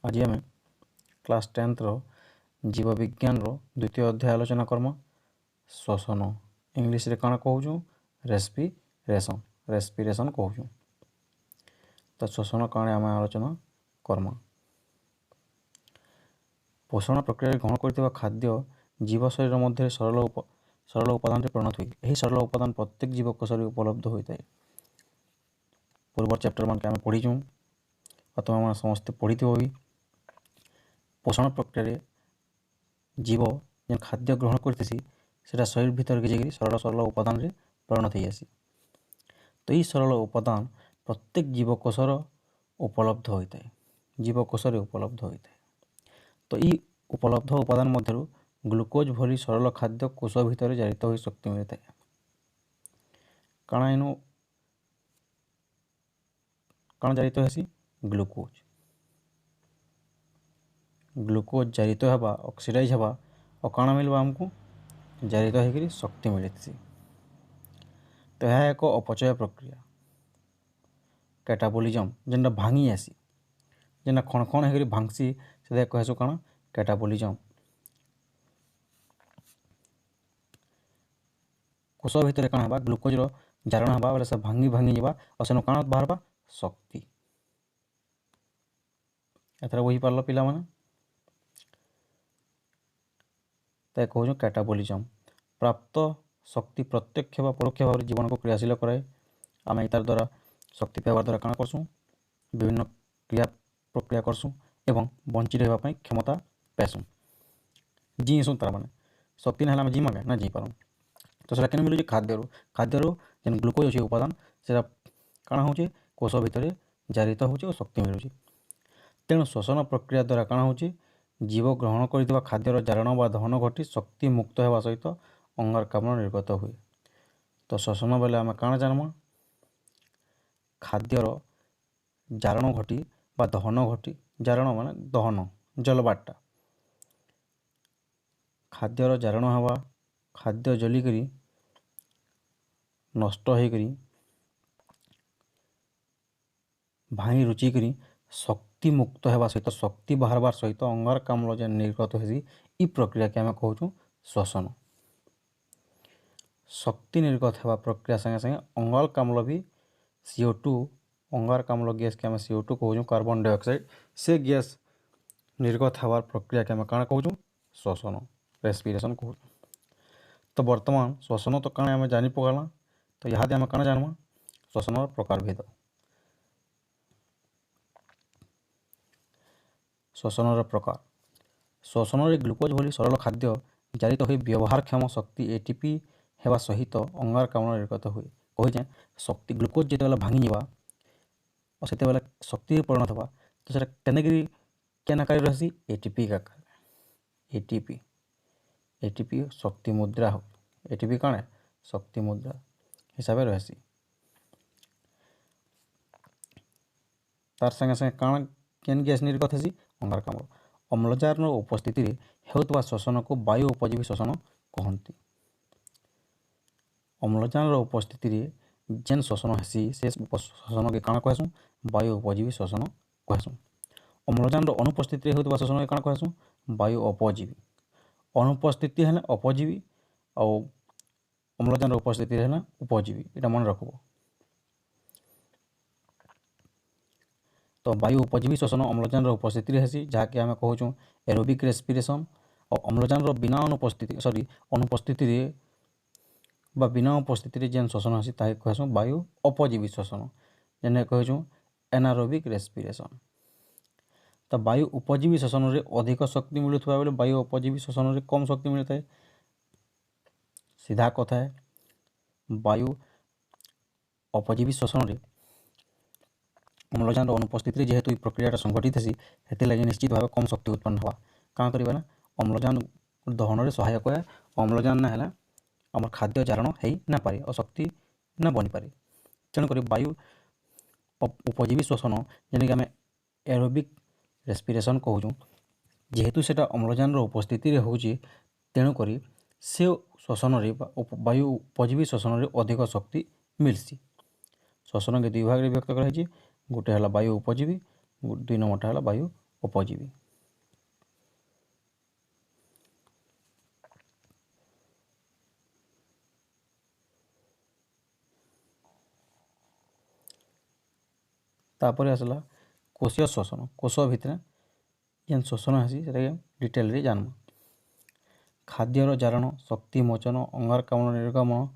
आज आम क्लास 10 जीवविज्ञान द्वितीय अध्याय आलोचना कर्म श्वसन इंग्लीश रे कण कहूँ रेस्पिरेशन कहूँ। तो श्वसन कण आम आलोचना कर्म। पोषण प्रक्रिया ग्रहण करथिबा खाद्य जीव शरीर मध्य सरल उपादान परिणत हुए। यही सरल उपादान प्रत्येक जीवकोश उपलब्ध होता है। पूर्व चैप्टर मान के आम पढ़ीचु तुम समस्ते पढ़ी भी। पोषण प्रक्रिया जीव जेन खाद्य ग्रहण करती सेटा शरीर भीतर के जाकि सरल सरल उपादान रे परिणत हो जासी। तो ये सरल उपादान प्रत्येक जीवकोशर उपलब्ध होता है। जीवकोश उपलब्ध होता है। तो ये उपलब्ध उपादान मध्य ग्लुकोज भली सरल खाद्य कोश भितर जारित हो शक्ति मिलता है। काଣା इनु काଣା जारित हेसी ग्लुकोज जारित हवा ऑक्सीडाइज हवा और काଣା मिलवा हमको जारित होकर शक्ति मिलती। तो यह एक अपचय प्रक्रिया कैटाबोलिज्म जेनटा भांगी आसी जेना खण खण होकर भांगसी से कहसु काଣା कैटाबोलिज्म। कोश भितर काଣା हवा ग्लुकोज जारण हवा बोले से भांगी भांगी जावा और सेन काଣା बाहरवा शक्ति। एथर वही पार्ल पिला माने तो कहूँ कैटाबोलिज्म प्राप्त शक्ति प्रत्यक्ष व परोक्ष भाव जीवन को क्रियाशील कराए। आम तार द्वारा शक्ति पाइबार द्वारा काଣା करसूँ विभिन्न क्रिया प्रक्रिया करसूँ एवं बंची रही क्षमता पाइसूँ जीसूँ। तार माने शक्ति ना जी मागे ना जी पारूँ। तो सेटा केन मिलूँ खाद्य जेन ग्लुकोज अच्छे उपादान से काଣା होचे कोश भितर जारित होचे और शक्ति मिलूँ। तेणु श्वसन प्रक्रिया द्वारा काଣା होचे जीव ग्रहण कर खाद्यर जारण व दहन घटी शक्ति मुक्त होगा सहित अंगारकाम्ल निर्गत हुए। तो श्वसन बेले आम काଣା जानमा खाद्यर जारण घटी बा दहन घटी जारण माने दहन जलबाटा खाद्यर जारण हवा खाद्य जलिक नष्ट होकर भांगी रुचिक शक्ति मुक्त होगा सहित शक्ति बाहर सहित अंगारकाम्ल जो निर्गत होसी ई प्रक्रिया के आम कहूँ श्वसन। शक्ति निर्गत होगा प्रक्रिया संगे संगे अंगारकाम्ल भी CO2 अंगारकाम्ल गैस के आम CO2 कहूँ कार्बन डाइऑक्साइड से गैस निर्गत होवार प्रक्रिया के आम काଣା कहूँ श्वसन रेस्पिरेशन कहूँ। तो वर्तमान श्वसन तो काଣା आम जानी पकाला। तो यहाँ आम काଣା जानमा श्वसन प्रकार भेद। श्वसन प्रकार श्वसन ग्लुकोज भली सरल खाद्य जारित हो व्यवहारक्षम शक्ति ATP हेबा सहित अंगारकाम्ल निर्गत हुए। कही शक्ति ग्लुकोज जिते भांगी जावा और से शक्ति परिणत होगा तो सर केन आकार रही ATP का आकार ATP शक्ति मुद्रा हो ATP कण शक्ति मुद्रा हिसाब से रही। तार संगे संगे काण केन गैस निर्गत हेसी अंगारकाम्ल। अम्लजान उपस्थिति हेउतबा श्वसन को वायु उपजीवी श्वसन कहती। अम्लजान उपस्थिति जेन श्वसन हेसी से श्वसन के काण कहसुँ वायु उपजीवी श्वसन कहसुँ। अम्लजान अनुपस्थिति हेउतबा श्वसन के काण कहसुँ वायु अपजीवी। अनुपस्थिति है अपजीवी और अम्लजान उपस्थिति है उपजीवी यहाँ मन रखब। तो वायु उपजीवी श्वसन अम्लजान उपस्थिति हेसी जहाँकि आम कहूँ एरोबिक रेस्पिरेशन और अम्लजान बिना अनुपस्थिति बिना उपस्थिति जेन श्वसन हेसी ताके कहसुँ वायु अपजीवी श्वसन जेने कहूँ एनारोबिक रेस्पिरेशन। तो वायु उपजीवी श्वसन रे अधिक शक्ति मिलुवा बेले वायु अपजीवी श्वसन रे कम शक्ति मिलता है। सीधा कथा है वायु अपजीवी श्वसन रे अम्लजान अनुपस्थिति जेहेतु ये प्रक्रिया संघटित हेसी हेते लगे निश्चित भाव कम शक्ति उत्पन्न हवा क्या करवा ना अम्लजान दहन में सहायक है। अम्लजान ना है आम खाद्य जारण हो ना पारे और शक्ति ना बनी पारे। तेणुक वायु उपजीवी श्वसन जेने आम एरोबिक रेस्पिरेशन कहूँ जेहेतु सेटा अम्लजान उपस्थिति होची तेणुक से श्वसन वायु उपजीवी श्वसन अधिक शक्ति मिलसी। श्वसन के दुई भाग में व्यक्त कराई गोटे है वायु उपजीवी 2 नंबरटा है वायु उपजीवी। तापर आसला कोशीय शोषण। कोश भितर जेन शोषण हेसी से डिटेल रे जानमा। खाद्यर जारण, शक्ति मोचन, अंगारकाम्ल निर्गमन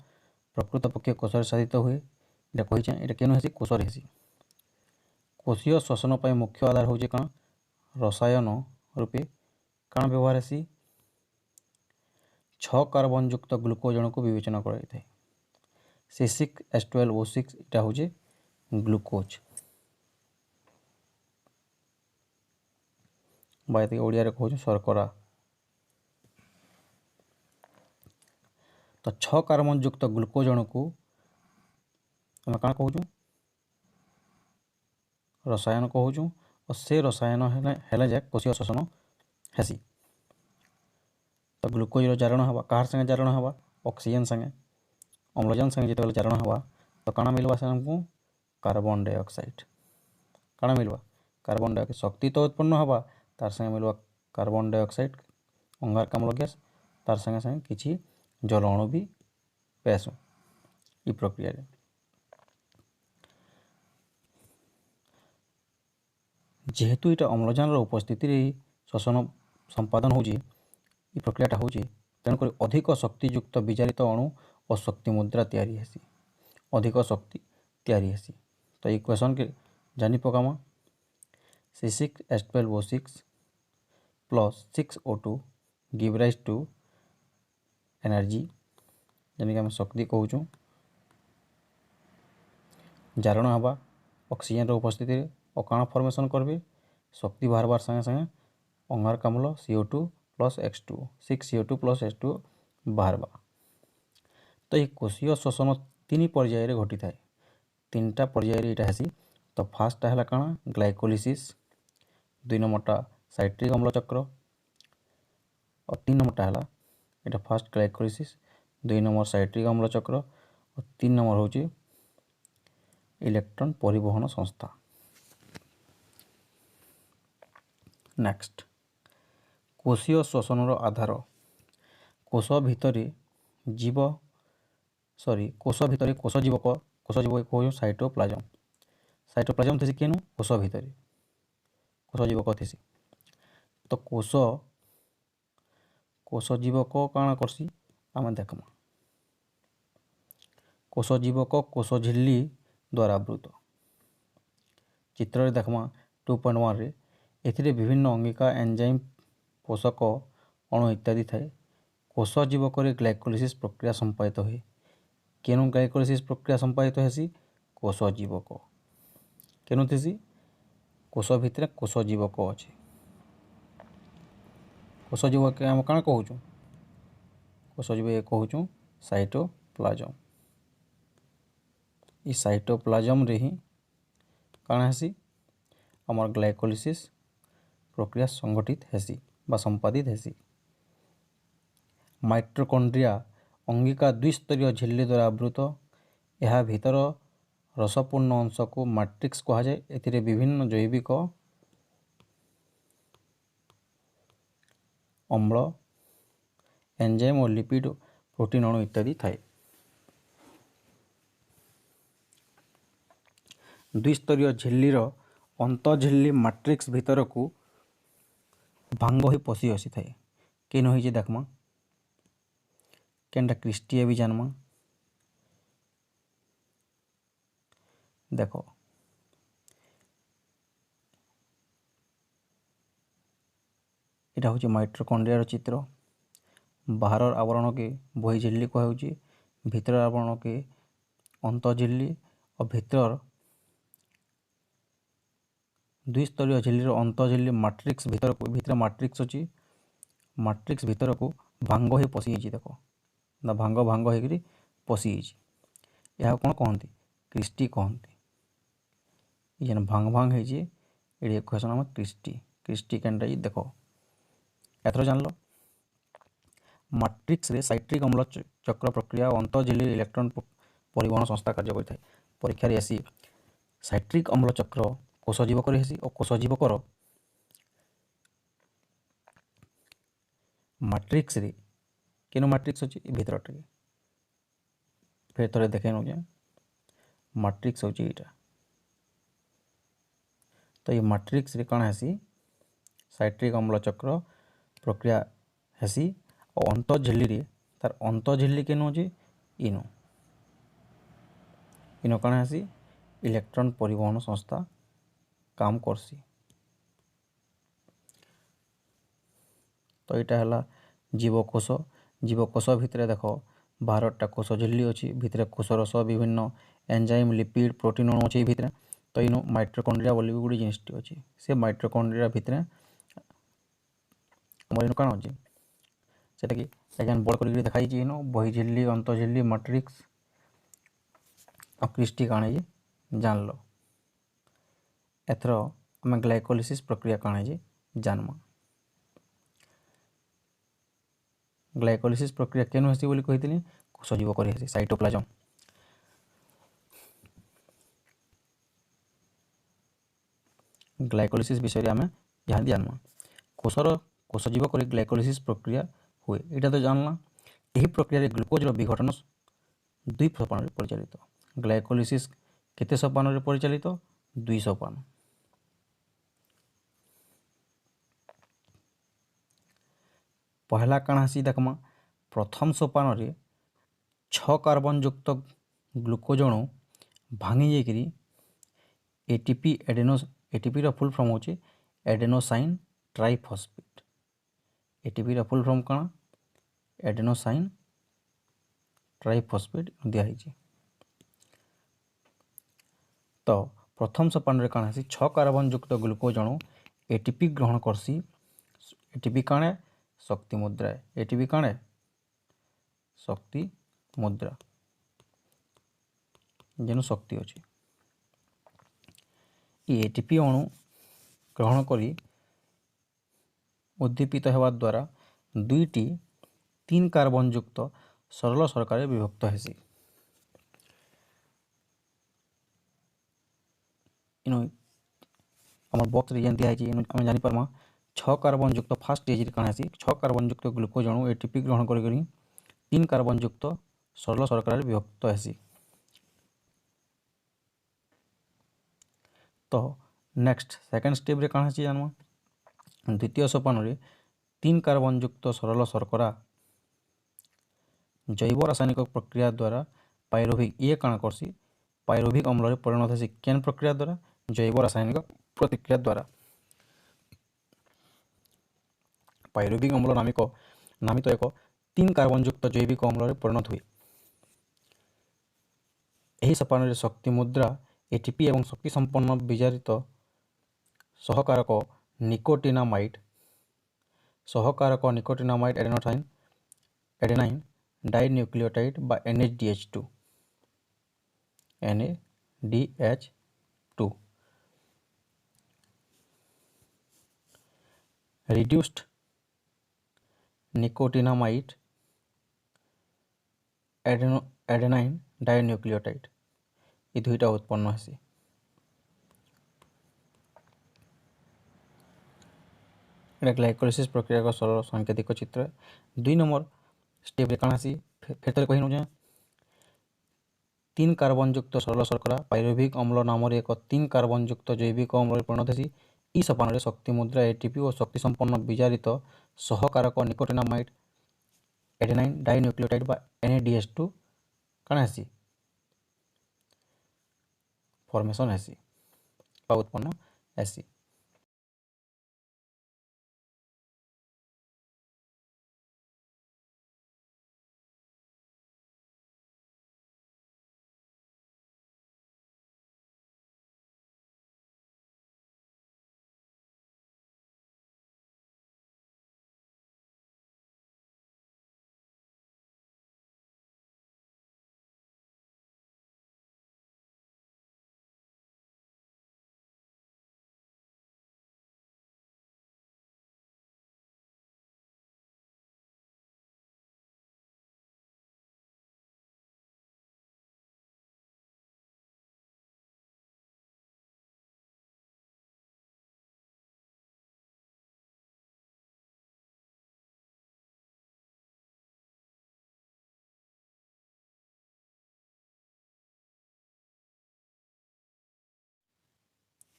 प्रकृत पक्ष कोशरे साधित हुए। ये कही ये केन हेसी कोशरे हेसी। कोशीय शोषण पर मुख्य आधार हूँ कण रसायन रूपे कण व्यवहार हेसी 6 कार्बन युक्त ग्लुकोज को विवेचना कराई। C6H12O6 इटा हूँ ग्लुकोज बायती ओडिया रे कहूँ शर्करा। तो 6 कार्बन युक्त ग्लुकोज को आम कण कहूँ रसायन कहूँ और से रसायन हेले जाए कोशीय शोषण हेसी। तो ग्लुकोज जारण हवा कहार संगे जारण हवा ऑक्सीजन संगे अम्लजान संगे जिते जारण हवा तो कण मिलवा से हमको कार्बन डाइऑक्साइड। कण मिलवा कार्बन डाइऑक्साइड शक्ति तो उत्पन्न हवा तार संगे मिलवा कार्बन डाइऑक्साइड अंगारकाम्ल गैस तार संगे संगे किछि जल अणु भी पैसु ई प्रक्रिया रे। जेहेतु इटा अम्लजान उपस्थिति रे शोषण संपादन होउची ई प्रक्रियाटा होउची तेणुकर अधिक शक्तियुक्त विजारित अणु और शक्ति मुद्रा तैयारी हेसी। अधिक शक्ति तैयारी हेसी। तो ये क्वेश्चन के जानी पकामा C6H12O6 plus 6O2 give rise to energy यानी कि आम शक्ति कहूँ जारण हवा ऑक्सीजन उपस्थिति और कण फॉर्मेशन करबे शक्ति बाहर संगे संगे अंगारकाम्ल CO2 plus H2 6CO2 plus H2 बाहर। तो ये कोशीय शोषण 3 पर्याय घटी थाए। 3टा पर्याय इटा हेसी। तो फार्स्टा है कण ग्लाइकोलिसिस 2 नंबरटा साइट्रिक अम्ल चक्र और 3 नंबरटा है इटा फास्ट ग्लाइकोलिसिस 2 नंबर साइट्रिक अम्ल चक्र और 3 नंबर हूँ इलेक्ट्रॉन परिवहन संस्था। नेक्स्ट कोशीय शोषण आधार कोश भितर जीव कोश भितर कोश जीवक कहूँ साइटोप्लाज्म। साइटोप्लाज्म थी केनु कोश भितर कोश जीवक थी। तो कोश जीवक काण करसी आम देखमा कोश जीवक कोश झिल्ली द्वारा आवृत। चित्र देखमा 2.1 रे एथिरे विभिन्न अंगिका एंजाइम पोषक अणु इत्यादि थाए। कोश जीवक ग्लाइकोलिसिस प्रक्रिया संपादित हुए। केनु ग्लाइकोलिसिस प्रक्रिया संपादित हेसी कोश जीवक केनु थी कोश भितर कोश जीवक अच्छे। कोश जीवक आम कण कहूँ कोश जीवक कहूँ साइटोप्लाज्म। ई साइटोप्लाज्म रे ही कण हेसी आमर ग्लाइकोलिसिस प्रक्रिया संगठित हेसी बा संपादित हेसी। माइटोकॉन्ड्रिया अंगिका द्विस्तरीय झिल्ली द्वारा आवृत। यह भीतर रसपूर्ण अंश को मैट्रिक्स कहा जाए। एथिरे विभिन्न जैविक अम्ल एंजाइम और लिपिड प्रोटीन अणु इत्यादि थाए। द्विस्तरीय झिल्लीर अंतझिल्ली मैट्रिक्स भीतर को भांग हो पशि आसी थाए। केन होइजे देखमा केनटा क्रिस्टिया भी जानमा। देखो इटा हूँ माइटोकॉन्ड्रिया चित्र। बाहर आवरण के बही झिल्ली कहुची भीतर आवरण के अंतझिल्ली और भीतर द्विस्तरीय झिल्लीर अंतझिल्ली मैट्रिक्स भीतर मैट्रिक्स अच्छी मैट्रिक्स भीतर को भांग हो पशि देख ना भांग भांग हो पशि यह कौन कहती क्रिस्टी कहती। जेन भांग भांग हो क्वेश्चन आम क्रिस्टी कैंटा देख एथर जान लो मैट्रिक्स रे साइट्रिक अम्ल चक्र प्रक्रिया अंतझिल्ली इलेक्ट्रॉन परिवहन संस्था कार्य करें। परीक्षा आसी साइट्रिक अम्ल चक्र कोश जीवक हेसी और कोश जीवकर मैट्रिक्स रे केनो मैट्रिक्स अछि भीतर टे फिर थोड़े देखे नौ जे मैट्रिक्स होची एटा तो ये मैट्रिक्स रे कण हेसी साइट्रिक अम्ल चक्र प्रक्रिया हेसी और अंतःझिल्ली रे तार अंतःझिल्ली केनो जे इनो इनो कण हेसी इलेक्ट्रॉन परिवहन संस्था काम करसी तो यहाँ है जीवकोश जीवकोश भितर देख 12टा कोश झिल्ली अच्छी भितर कोशर सह विभिन्न एंजाइम लिपिड प्रोटीन अणु अच्छे भितर तो इनो माइट्रोकॉन्ड्रिया बोली गोटे जिनिसटी अच्छी से माइट्रोकॉन्ड्रिया भितर इन कण अच्छे सेटा कि आज्ञा बड़ कर देखाई इनो बही झिल्ली अंतःझिल्ली मैट्रिक्स और क्रिस्टी काण है जान लो एथर आम ग्लाइकोलिसिस प्रक्रिया काण है जानमा ग्लाइकोलिसिस प्रक्रिया केनु हेसी बोली कहितली कोश जीवक हेसी साइटोप्लाज्म ग्लाइकोलिसिस विषय आम यहाँ जानमा कोशर कोश जीवक ग्लाइकोलिसिस प्रक्रिया हुए यहाँ तो जानला यही प्रक्रिया ग्लुकोज विघटन 2 सोपान परिचालित ग्लाइकोलिसिस केते सोपान परिचालित 2 सोपान पहला काण आसी देखमा प्रथम सोपान रे 6 कार्बन युक्त ग्लुकोज अणु भांगी जाइकरी एटीपी रो फुल फॉर्म होची एडेनोसाइन ट्राइफॉस्फेट एटीपी रो फुल फॉर्म कण एडेनोसाइन ट्राइफॉस्फेट दिया हिची तो प्रथम सोपान रे काण आसी 6 कार्बन युक्त ग्लुकोज अणु एटीपी ग्रहण करसी एटीपी काणे शक्ति मुद्रा एटीपी काणे शक्ति मुद्रा जेनु शक्ति अच्छी ये एटीपी अणु ग्रहण करी उद्दीपित हेबा द्वारा 2टी 3 कार्बन युक्त सरल शर्करा विभक्त हेसी इनो आम बक्स रे दिया आम जानी पारमा 6 कार्बन युक्त फास्ट स्टेज काण हेसी 6 कार्बन युक्त ग्लुकोज अणु एटीपी ग्रहण करी 3 कार्बन युक्त सरल शर्करा विभक्त हेसी तो नेक्स्ट सेकेंड स्टेप रे काण हेसी जानमा द्वितीय सोपान रे 3 कार्बन युक्त सरल शर्करा जैव रासायनिक प्रक्रिया द्वारा पायरुभिक ये काण करसी पायरुभिक अम्ल परिणत हेसी केन प्रक्रिया द्वारा जैव रासायनिक प्रतिक्रिया द्वारा पायरुभिक अम्ल नामित एक 3 कार्बन युक्त जैविक अम्ल परिणत हुए यही सोपान शक्ति मुद्रा एटीपी एवं शक्ति संपन्न विजारित सहकारक निकोटिनामाइड एडेनाइन डाइन्यूक्लियोटाइड बा NADH2 reduced nicotinamide adenine dinucleotide ये दुईटा उत्पन्न हेसी एटा ग्लाइकोलिसिस प्रक्रिया का सरल सांकेतिक चित्र 2 नंबर स्टेप रे काण आसी फिर तो कहि न 3 कार्बन युक्त सरल शर्करा पायरुभिक अम्ल नाम एक 3 कार्बन युक्त जैविक अम्ल परिणत हेसी ई सोपान शक्ति मुद्रा एटीपी और शक्ति संपन्न विजारित सहकारक निकोटिनामाइड एडेनाइन डाइन्यूक्लियोटाइड बा NADH2 काण हेसी फॉर्मेशन हेसी बा उत्पन्न हेसी।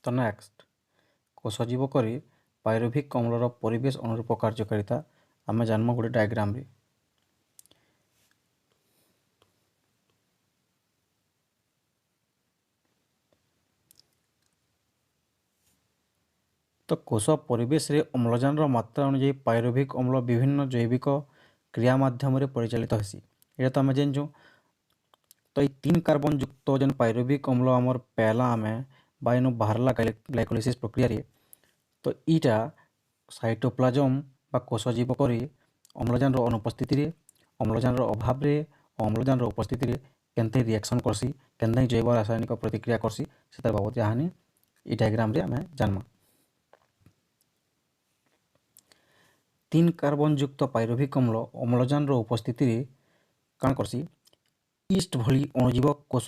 ତ ନେକ୍ସଟ କୋଷଜୀବ କରି ପାଇରୁଭିକ୍ ଅମ୍ଳର ପରିବେଶ ଅନୁରୂପ କାର୍ଯ୍ୟକାରିତା ଆମେ ଜାଣିବା ଗୋଟେ ଡାଇଗ୍ରାମରେ। ତ କୋଷ ପରିବେଶରେ ଅମ୍ଳଜାନର ମାତ୍ରା ଅନୁଯାୟୀ ପାଇରୁଭିକ୍ ଅମ୍ଳ ବିଭିନ୍ନ ଜୈବିକ କ୍ରିୟା ମାଧ୍ୟମରେ ପରିଚାଳିତ ହେସି। ଏଇଟା ତ ଆମେ ଜାଣିଛୁ। ତ ଏଇ 3 କାର୍ବନ ଯୁକ୍ତ ଯେନ୍ ପାଇରୁଭିକ୍ ଅମ୍ଳ ଆମର ପାଇଲା ଆମେ ବା ଏନୁ ବାହାରିଲା ଗ୍ଲାଇକୋଲିସିସ୍ ପ୍ରକ୍ରିୟାରେ, ତ ଏଇଟା ସାଇଟୋପ୍ଲାଜମ ବା କୋଷଜୀବ କରି ଅମ୍ଳଜାନର ଅନୁପସ୍ଥିତିରେ, ଅମ୍ଳଜାନର ଅଭାବରେ ଓ ଅମ୍ଳଜାନର ଉପସ୍ଥିତିରେ କେନ୍ତେ ରିଆକ୍ସନ୍ କରସି, କେନ୍ତେ ଜୈବ ରାସାୟନିକ ପ୍ରତିକ୍ରିୟା କରସି ସେତାର ବାବଦରେ ହାନି ଇ ଡାଇଗ୍ରାମରେ ଆମେ ଜାନମା। 3 କାର୍ବନ ଯୁକ୍ତ ପାଇରୁଭିକ୍ ଅମ୍ଳ ଅମ୍ଳଜାନର ଉପସ୍ଥିତିରେ କାଣା କରସି, ଇଷ୍ଟ ଭଳି ଅଣୁଜୀବ କୋଷ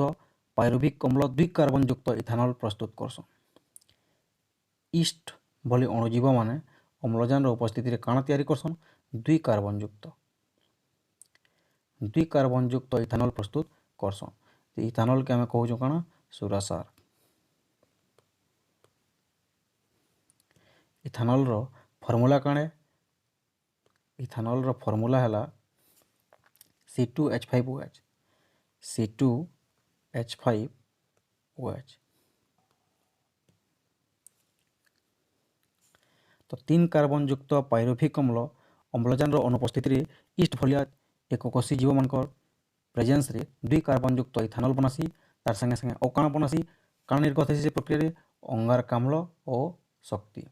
ପାଇରୁଭିକ୍ ଅମ୍ଳ 2 କାର୍ବନ ଯୁକ୍ତ ଇଥାନଲ ପ୍ରସ୍ତୁତ କରସନ୍। ଇଷ୍ଟ ଭଳି ଅଣୁଜୀବ ମାନେ ଅମ୍ଳଜାନର ଉପସ୍ଥିତିରେ କାଣା ତିଆରି କରସନ୍, 2 କାର୍ବନ ଯୁକ୍ତ ଇଥାନଲ ପ୍ରସ୍ତୁତ କରସନ୍। ଇଥାନଲକେ ଆମେ କହୁଛୁ କାଣା, ସୁରାସାର। ଇଥାନଲର ଫର୍ମୁଲା କାଣା, ଇଥାନଲର ଫର୍ମୁଲା ହେଲା C2H5OH, C2H5OH। ତ 3 କାର୍ବନ ଯୁକ୍ତ ପାଇରୁଭିକ୍ ଅମ୍ଳ ଅମ୍ଳଜାନର ଅନୁପସ୍ଥିତିରେ ଇଷ୍ଟ ଭଳିଆ ଏକକୋଷୀ ଜୀବମାନଙ୍କର ପ୍ରେଜେନ୍ସରେ 2 କାର୍ବନ ଯୁକ୍ତ ଇଥାନଲ ବନାସି। ତାର ସାଙ୍ଗେ ସାଙ୍ଗେ ଆଉ କାଣା ବନାସି, କାଣା ନିର୍ଗତ ହେସି ସେ ପ୍ରକ୍ରିୟାରେ, ଅଙ୍ଗାରକାମ୍ଳ ଓ ଶକ୍ତି।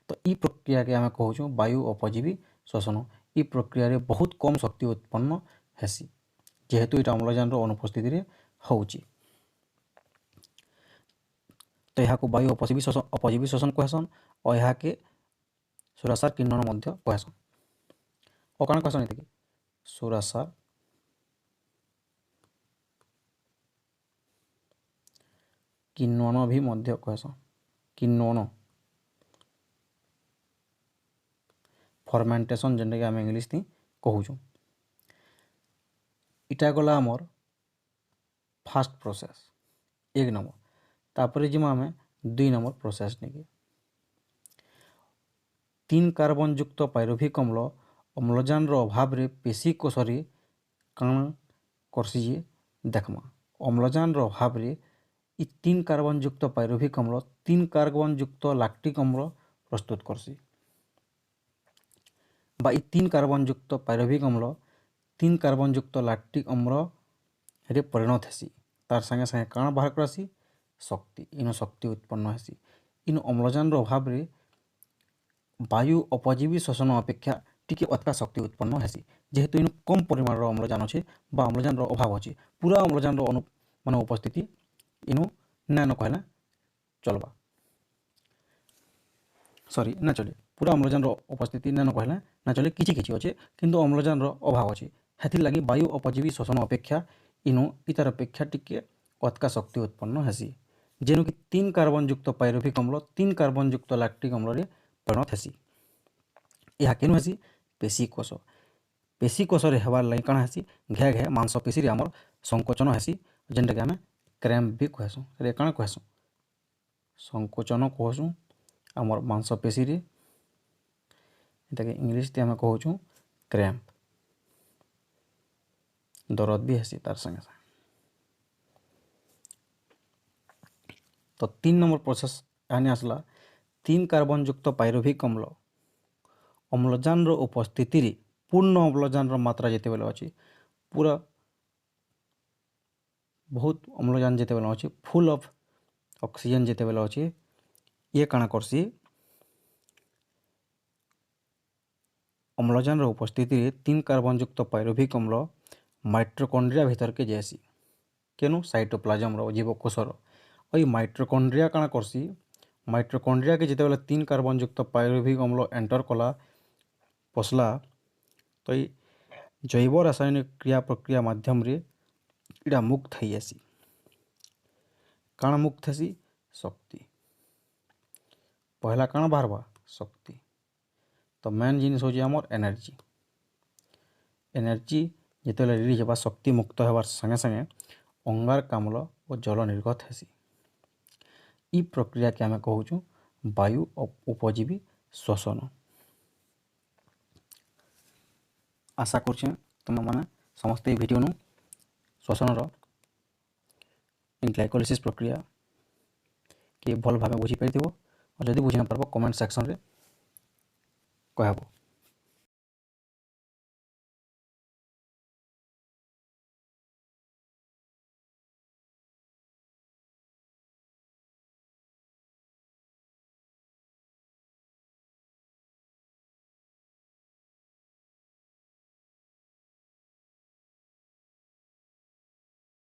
ତ ଇ ପ୍ରକ୍ରିୟାକେ ଆମେ କହୁଛୁ ବାୟୁ ଅପଜୀବୀ ଶ୍ୱସନ। ଇ ପ୍ରକ୍ରିୟାରେ ବହୁତ କମ୍ ଶକ୍ତି ଉତ୍ପନ୍ନ ହେସି ଯେହେତୁ ଏଇଟା ଅମ୍ଳଜାନର ଅନୁପସ୍ଥିତିରେ ହେଉଛି। ତ ଏହାକୁ ବାୟୁ ଅପଜୀବୀ ଶ୍ୱସନ କହେସନ୍ और यहाँके ସୁରାସାର କିଣ୍ୱନ ମଧ୍ୟ କହେସନ୍। ଆଉ କାଣା କହେସନ୍ ଏତିକି, ସୁରାସାର କିଣ୍ୱନ ବି ମଧ୍ୟ କହେସନ୍। କିଣ୍ୱନ ଫର୍ମେଣ୍ଟେସନ୍ ଯେନ୍ଟାକି ଆମେ ଇଂଲିଶ ଥି କହୁଛୁ। ଇଟା ଗଲା ଆମର ଫାଷ୍ଟ ପ୍ରୋସେସ୍ 1 ନମ୍ବର। ତାପରେ ଯିମା ଆମେ 2 ନମ୍ବର ପ୍ରୋସେସ୍ ନେଇକି। 3 କାର୍ବନ ଯୁକ୍ତ ପାଇରୁଭିକ୍ ଅମ୍ଳ ଅମ୍ଳଜାନର ଅଭାବରେ ପେଶୀ କୋଷରେ କାଣା କରସି ଯେ ଦେଖମା। ଅମ୍ଳଜାନର ଅଭାବରେ ଇ 3 କାର୍ବନ ଯୁକ୍ତ ପାଇରୁଭିକ୍ ଅମ୍ଳ 3 କାର୍ବନ ଯୁକ୍ତ ଲାକ୍ଟିକ୍ ଅମ୍ଳ ପ୍ରସ୍ତୁତ କରସି। বা এই 3 କାର୍ବନ ଯୁକ୍ତ ପାଇରୁଭିକ୍ ଅମ୍ଳ 3 କାର୍ବନ ଯୁକ୍ତ ଲାକ୍ଟିକ୍ ଅମ୍ଳରେ ପରିଣତ ହେସି। ତାର ସାଙ୍ଗେ ସାଙ୍ଗେ କାଣା ବାହାର କରାସି, ଶକ୍ତି। ଇନୁ ଶକ୍ତି ଉତ୍ପନ୍ନ ହେସି। ଇନୁ ଅମ୍ଳଜାନର ଅଭାବରେ ବାୟୁ ଅପଜୀବୀ ଶ୍ୱସନ ଅପେକ୍ଷା ଟିକେ ଅଧିକା ଶକ୍ତି ଉତ୍ପନ୍ନ ହେସି ଯେହେତୁ ଇନୁ କମ୍ ପରିମାଣର ଅମ୍ଳଜାନ ଅଛି ବା ଅମ୍ଳଜାନର ଅଭାବ ଅଛି। ପୁରା ଅମ୍ଳଜାନର ମାନେ ଉପସ୍ଥିତି ଇନୁ ନାଇନ କହିଲେ ଚଲବା, ସରି ନା ଚଲେ। ପୁରା ଅମ୍ଳଜାନର ଉପସ୍ଥିତି ନାଇନ କହିଲେ ନା ଚଲେ, କିଛି କିଛି ଅଛେ କିନ୍ତୁ ଅମ୍ଳଜାନର ଅଭାବ ଅଛି। ହେଥିର୍ଲାଗି ବାୟୁ ଅପଜୀବୀ ଶ୍ୱସନ ଅପେକ୍ଷା ଇନୁ ଇତାର ଅପେକ୍ଷା ଟିକେ ଅଧିକା ଶକ୍ତି ଉତ୍ପନ୍ନ ହେସି। ଯେନୁକି 3 କାର୍ବନ ଯୁକ୍ତ ପାଇରୁଭିକ୍ ଅମ୍ଳ 3 କାର୍ବନ ଯୁକ୍ତ ଲାକ୍ଟିକ୍ ଅମ୍ଳରେ ପରିଣତ ହେସି। ଏହା କେନୁ ହେସି, ପେଶୀ କୋଷ। ପେଶୀ କୋଷରେ ହେବାର୍ ଲାଗି କାଣା ହେସି, ଘେ ଘେ ମାଂସପେଶୀରେ ଆମର ସଂକୋଚନ ହେସି ଯେନ୍ଟାକି ଆମେ କ୍ରାମ୍ପ ବି କହେସୁଁ। ରେ କାଣା କହେସୁଁ, ସଂକୋଚନ କହୁସୁଁ ଆମର ମାଂସପେଶୀରେ। ଏଟାକେ ଇଂଲିଶରେ ଆମେ କହୁଛୁ କ୍ରାମ୍ପ। ଦରଦ ବି ହେସି ତାର ସାଙ୍ଗେ ସାଙ୍ଗେ। ତ 3 ନମ୍ବର ପ୍ରୋସେସ୍ ଏହାନି ଆସିଲା। 3 କାର୍ବନ ଯୁକ୍ତ ପାଇରୁଭିକ୍ ଅମ୍ଳ ଅମ୍ଳଜାନର ଉପସ୍ଥିତିରେ ପୂର୍ଣ୍ଣ ଅମ୍ଳଜାନର ମାତ୍ରା ଯେତେବେଳେ ଅଛି, ପୁରା ବହୁତ ଅମ୍ଳଜାନ ଯେତେବେଳେ ଅଛି, ଫୁଲ୍ ଅଫ୍ ଅକ୍ସିଜେନ୍ ଯେତେବେଳେ ଅଛି, ଇଏ କାଣା କରସି, ଅମ୍ଳଜାନର ଉପସ୍ଥିତିରେ 3 କାର୍ବନ ଯୁକ୍ତ ପାଇରୁଭିକ୍ ଅମ୍ଳ ମାଇଟ୍ରୋକଣ୍ଡ୍ରିଆ ଭିତରକେ ଯାଏସି। କେନୁ, ସାଇଟୋପ୍ଲାଜମର ଜୀବକୋଷର। ଆଉ ଏଇ ମାଇଟ୍ରୋକଣ୍ଡ୍ରିଆ କାଣା କରସି, ମାଇଟ୍ରୋକଣ୍ଡ୍ରିଆକେ ଯେତେବେଳେ 3 କାର୍ବନ ଯୁକ୍ତ ପାଇରୁଭିକ୍ ଅମ୍ଳ ଏଣ୍ଟର କଲା, ପଶଲା, ତ ଏଇ ଜୈବ ରାସାୟନିକ କ୍ରିୟା ପ୍ରକ୍ରିୟା ମାଧ୍ୟମରେ ଏଇଟା ମୁକ୍ତ ହେଇଯାସି। କାଣା ମୁକ୍ତ ହେସି, ଶକ୍ତି। ପହଲା କାଣା ବାହାରବା, ଶକ୍ତି। ତ ମେନ୍ ଜିନିଷ ହେଉଛି ଆମର ଏନର୍ଜି। ଏନର୍ଜି ଯେତେବେଳେ ରିଲିଜ୍ ହେବା, ଶକ୍ତି ମୁକ୍ତ ହେବାର ସାଙ୍ଗେ ସାଙ୍ଗେ ଅଙ୍ଗାରକାମ୍ଳ ଓ ଜଳ ନିର୍ଗତ ହେସି। ई प्रक्रिया के आम कहूँ वायु उपजीवी श्वसन। आशा करुँ तुम मैंने समस्ते भिडियो श्वसन ग्लाइकोलिसिस प्रक्रिया के भल भाव बुझीपार और जदि बुझी न पार कमेंट सेक्शन रे कहब।